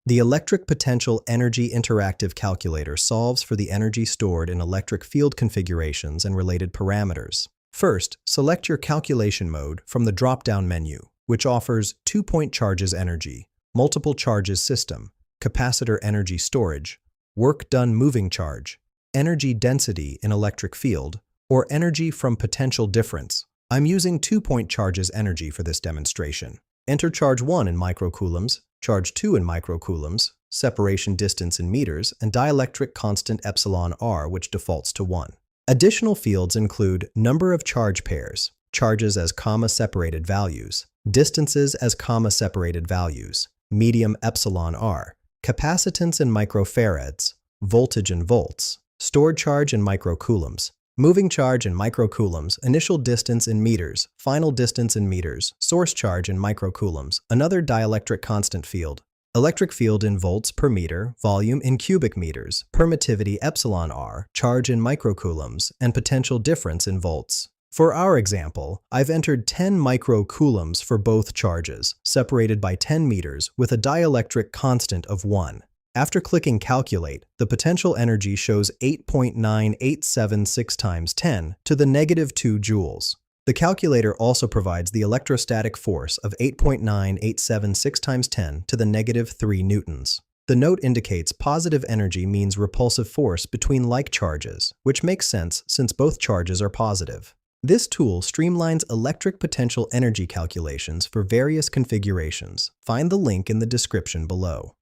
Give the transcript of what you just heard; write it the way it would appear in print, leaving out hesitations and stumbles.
The Electric Potential Energy Interactive Calculator solves for the energy stored in electric field configurations and related parameters. First, select your calculation mode from the drop-down menu, which offers 2-point charges energy, multiple charges system, capacitor energy storage, work done moving charge, energy density in electric field, or energy from potential difference. I'm using 2-point charges energy for this demonstration. Enter charge 1 in microcoulombs, charge 2 in microcoulombs, separation distance in meters, and dielectric constant epsilon r, which defaults to 1. Additional fields include number of charge pairs, charges as comma-separated values, distances as comma-separated values, medium epsilon r, capacitance in microfarads, voltage in volts, stored charge in microcoulombs, moving charge in microcoulombs, initial distance in meters, final distance in meters, source charge in microcoulombs, another dielectric constant field, electric field in volts per meter, volume in cubic meters, permittivity epsilon r, charge in microcoulombs, and potential difference in volts. For our example, I've entered 10 microcoulombs for both charges, separated by 10 meters with a dielectric constant of 1. After clicking Calculate, the potential energy shows 8.9876 times 10 to the negative 2 joules. The calculator also provides the electrostatic force of 8.9876 times 10 to the negative 3 newtons. The note indicates positive energy means repulsive force between like charges, which makes sense since both charges are positive. This tool streamlines electric potential energy calculations for various configurations. Find the link in the description below.